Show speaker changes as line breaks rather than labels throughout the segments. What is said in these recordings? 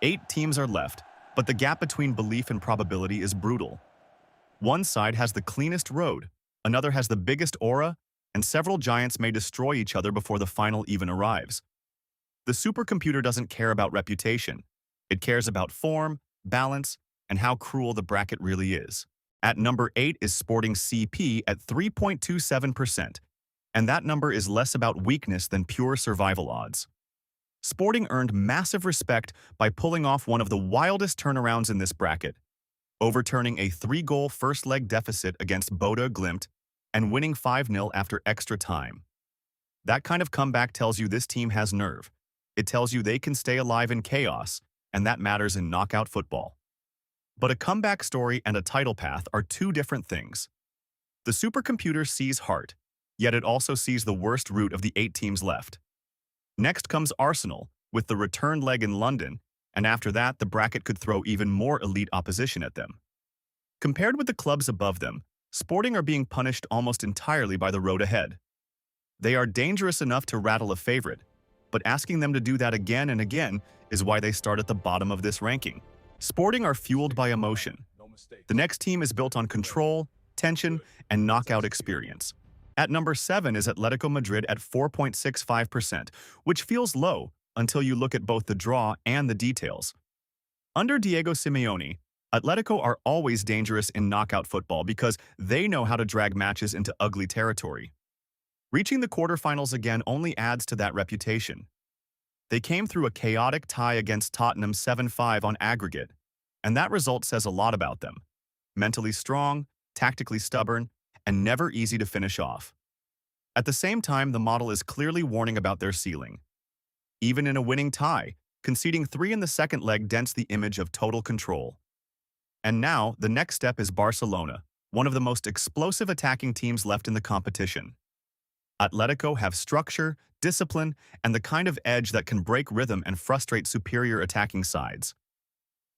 8 teams are left, but the gap between belief and probability is brutal. One side has the cleanest road, another has the biggest aura, and several giants may destroy each other before the final even arrives. The supercomputer doesn't care about reputation. It cares about form, balance, and how cruel the bracket really is. At number 8 is Sporting CP at 3.27%, and that number is less about weakness than pure survival odds. Sporting earned massive respect by pulling off one of the wildest turnarounds in this bracket, overturning a 3-goal first-leg deficit against Bodo Glimt and winning 5-0 after extra time. That kind of comeback tells you this team has nerve. It tells you they can stay alive in chaos, and that matters in knockout football. But a comeback story and a title path are two different things. The supercomputer sees heart, yet it also sees the worst route of the 8 teams left. Next comes Arsenal, with the return leg in London, and after that the bracket could throw even more elite opposition at them. Compared with the clubs above them, Sporting are being punished almost entirely by the road ahead. They are dangerous enough to rattle a favorite, but asking them to do that again and again is why they start at the bottom of this ranking. Sporting are fueled by emotion. The next team is built on control, tension, and knockout experience. At number 7 is Atletico Madrid at 4.65%, which feels low until you look at both the draw and the details. Under Diego Simeone, Atletico are always dangerous in knockout football because they know how to drag matches into ugly territory. Reaching the quarterfinals again only adds to that reputation. They came through a chaotic tie against Tottenham 7-5 on aggregate, and that result says a lot about them. Mentally strong, tactically stubborn, and never easy to finish off. At the same time, the model is clearly warning about their ceiling. Even in a winning tie, conceding 3 in the second leg dents the image of total control. And now, the next step is Barcelona, one of the most explosive attacking teams left in the competition. Atletico have structure, discipline, and the kind of edge that can break rhythm and frustrate superior attacking sides.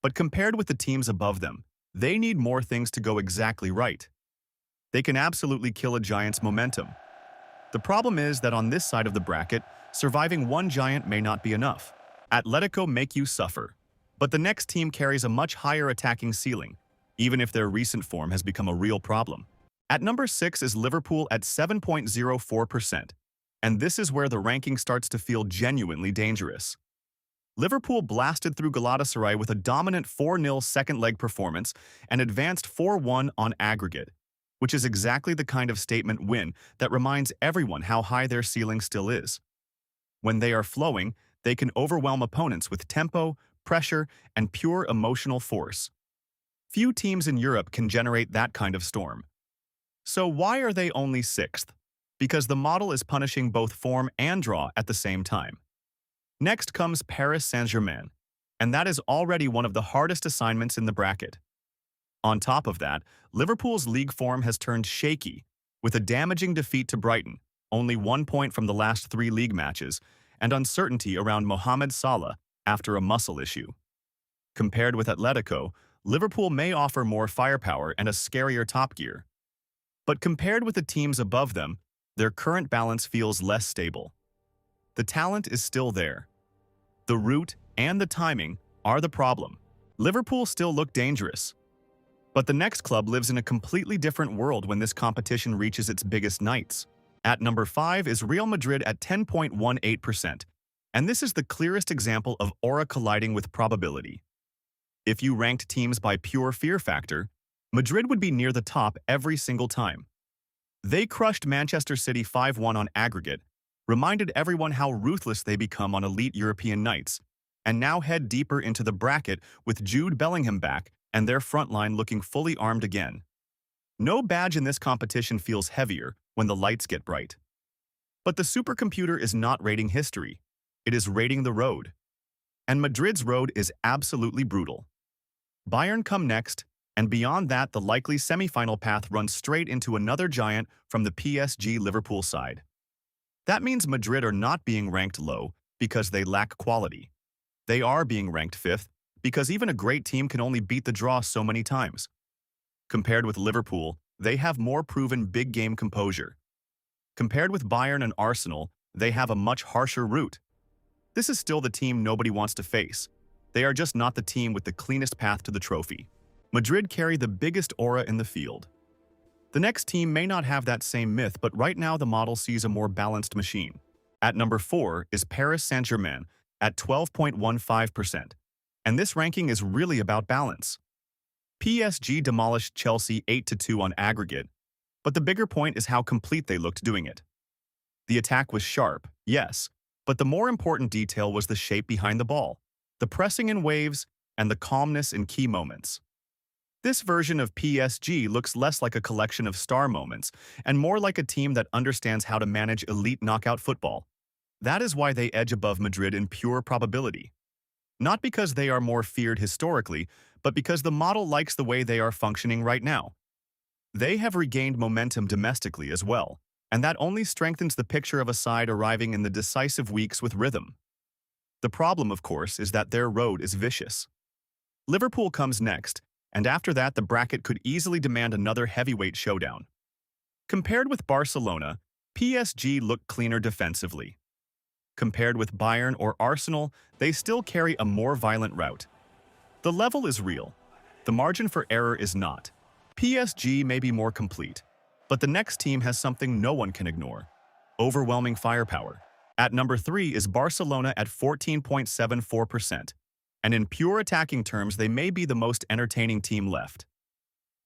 But compared with the teams above them, they need more things to go exactly right. They can absolutely kill a giant's momentum. The problem is that on this side of the bracket, surviving one giant may not be enough. Atletico make you suffer. But the next team carries a much higher attacking ceiling, even if their recent form has become a real problem. At number 6 is Liverpool at 7.04%, and this is where the ranking starts to feel genuinely dangerous. Liverpool blasted through Galatasaray with a dominant 4-0 second-leg performance and advanced 4-1 on aggregate, which is exactly the kind of statement win that reminds everyone how high their ceiling still is. When they are flowing, they can overwhelm opponents with tempo, pressure, and pure emotional force. Few teams in Europe can generate that kind of storm. So why are they only 6th? Because the model is punishing both form and draw at the same time. Next comes Paris Saint-Germain, and that is already one of the hardest assignments in the bracket. On top of that, Liverpool's league form has turned shaky, with a damaging defeat to Brighton, only 1 point from the last 3 league matches, and uncertainty around Mohamed Salah after a muscle issue. Compared with Atletico, Liverpool may offer more firepower and a scarier top gear. But compared with the teams above them, their current balance feels less stable. The talent is still there. The route and the timing are the problem. Liverpool still look dangerous. But the next club lives in a completely different world when this competition reaches its biggest nights. At number 5 is Real Madrid at 10.18%, and this is the clearest example of aura colliding with probability. If you ranked teams by pure fear factor, Madrid would be near the top every single time. They crushed Manchester City 5-1 on aggregate, reminded everyone how ruthless they become on elite European nights, and now head deeper into the bracket with Jude Bellingham back and their front line looking fully armed again. No badge in this competition feels heavier when the lights get bright. But the supercomputer is not rating history. It is rating the road. And Madrid's road is absolutely brutal. Bayern come next, and beyond that the likely semi-final path runs straight into another giant from the PSG-Liverpool side. That means Madrid are not being ranked low because they lack quality. They are being ranked 5th because even a great team can only beat the draw so many times. Compared with Liverpool, they have more proven big-game composure. Compared with Bayern and Arsenal, they have a much harsher route. This is still the team nobody wants to face. They are just not the team with the cleanest path to the trophy. Madrid carry the biggest aura in the field. The next team may not have that same myth, but right now the model sees a more balanced machine. At number 4 is Paris Saint-Germain at 12.15%. And this ranking is really about balance. PSG demolished Chelsea 8-2 on aggregate, but the bigger point is how complete they looked doing it. The attack was sharp, yes, but the more important detail was the shape behind the ball, the pressing in waves, and the calmness in key moments. This version of PSG looks less like a collection of star moments and more like a team that understands how to manage elite knockout football. That is why they edge above Madrid in pure probability. Not because they are more feared historically, but because the model likes the way they are functioning right now. They have regained momentum domestically as well, and that only strengthens the picture of a side arriving in the decisive weeks with rhythm. The problem, of course, is that their road is vicious. Liverpool comes next, and after that the bracket could easily demand another heavyweight showdown. Compared with Barcelona, PSG look cleaner defensively. Compared with Bayern or Arsenal, they still carry a more violent route. The level is real. The margin for error is not. PSG may be more complete, but the next team has something no one can ignore: overwhelming firepower. At number 3 is Barcelona at 14.74%, and in pure attacking terms they may be the most entertaining team left.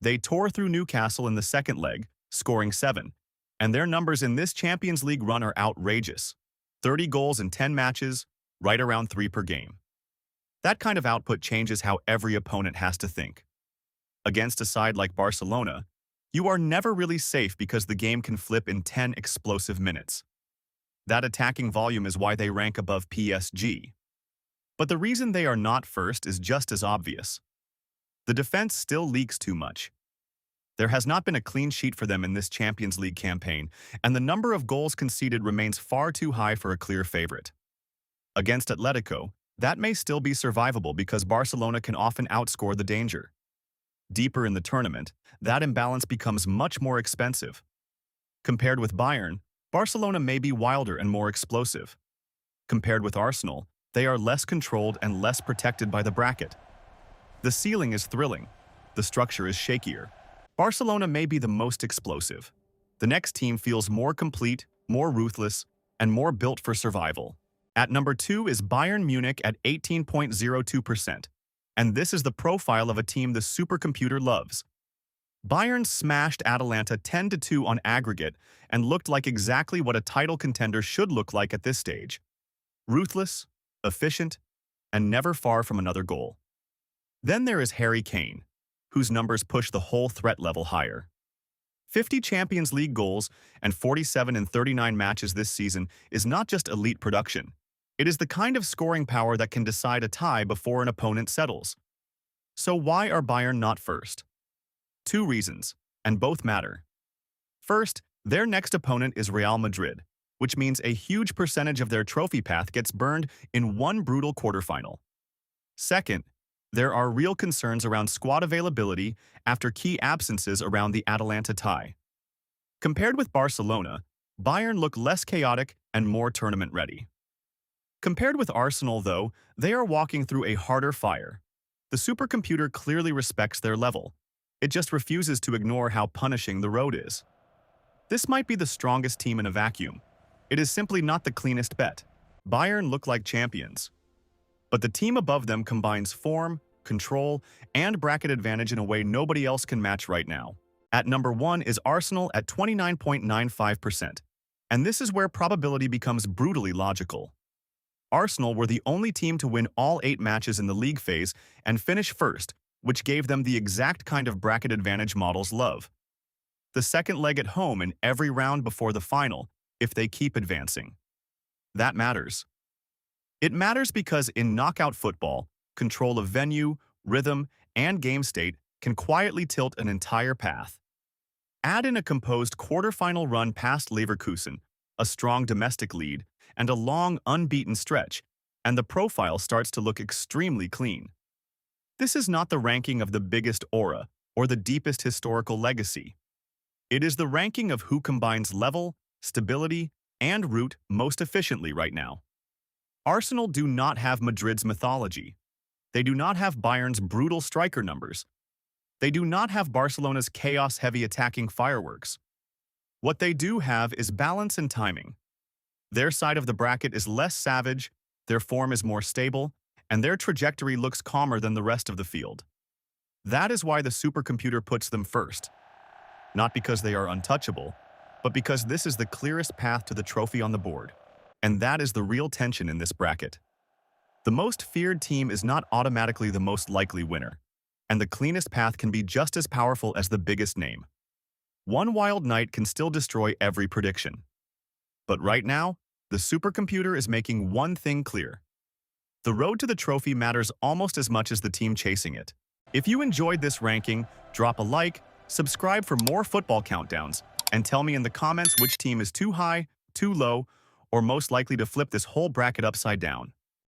They tore through Newcastle in the second leg, scoring 7, and their numbers in this Champions League run are outrageous. 30 goals in 10 matches, right around 3 per game. That kind of output changes how every opponent has to think. Against a side like Barcelona, you are never really safe because the game can flip in 10 explosive minutes. That attacking volume is why they rank above PSG. But the reason they are not first is just as obvious. The defense still leaks too much. There has not been a clean sheet for them in this Champions League campaign, and the number of goals conceded remains far too high for a clear favorite. Against Atlético, that may still be survivable because Barcelona can often outscore the danger. Deeper in the tournament, that imbalance becomes much more expensive. Compared with Bayern, Barcelona may be wilder and more explosive. Compared with Arsenal, they are less controlled and less protected by the bracket. The ceiling is thrilling. The structure is shakier. Barcelona may be the most explosive. The next team feels more complete, more ruthless, and more built for survival. At number 2 is Bayern Munich at 18.02%, and this is the profile of a team the Supercomputer loves. Bayern smashed Atalanta 10-2 on aggregate and looked like exactly what a title contender should look like at this stage. Ruthless, efficient, and never far from another goal. Then there is Harry Kane, whose numbers push the whole threat level higher. 50 Champions League goals and 47 in 39 matches this season is not just elite production. It is the kind of scoring power that can decide a tie before an opponent settles. So why are Bayern not first? 2 reasons, and both matter. First, their next opponent is Real Madrid, which means a huge percentage of their trophy path gets burned in one brutal quarterfinal. Second, there are real concerns around squad availability after key absences around the Atalanta tie. Compared with Barcelona, Bayern look less chaotic and more tournament-ready. Compared with Arsenal, though, they are walking through a harder fire. The supercomputer clearly respects their level. It just refuses to ignore how punishing the road is. This might be the strongest team in a vacuum. It is simply not the cleanest bet. Bayern look like champions. But the team above them combines form, control, and bracket advantage in a way nobody else can match right now. At number 1 is Arsenal at 29.95%, and this is where probability becomes brutally logical. Arsenal were the only team to win all 8 matches in the league phase and finish first, which gave them the exact kind of bracket advantage models love. The second leg at home in every round before the final, if they keep advancing. That matters. It matters because in knockout football, control of venue, rhythm, and game state can quietly tilt an entire path. Add in a composed quarterfinal run past Leverkusen, a strong domestic lead, and a long, unbeaten stretch, and the profile starts to look extremely clean. This is not the ranking of the biggest aura or the deepest historical legacy. It is the ranking of who combines level, stability, and root most efficiently right now. Arsenal do not have Madrid's mythology. They do not have Bayern's brutal striker numbers. They do not have Barcelona's chaos-heavy attacking fireworks. What they do have is balance and timing. Their side of the bracket is less savage, their form is more stable, and their trajectory looks calmer than the rest of the field. That is why the supercomputer puts them first. Not because they are untouchable, but because this is the clearest path to the trophy on the board. And that is the real tension in this bracket. The most feared team is not automatically the most likely winner, and the cleanest path can be just as powerful as the biggest name. One wild night can still destroy every prediction. But right now, the supercomputer is making one thing clear. The road to the trophy matters almost as much as the team chasing it. If you enjoyed this ranking, drop a like, subscribe for more football countdowns, and tell me in the comments which team is too high, too low, or most likely to flip this whole bracket upside down.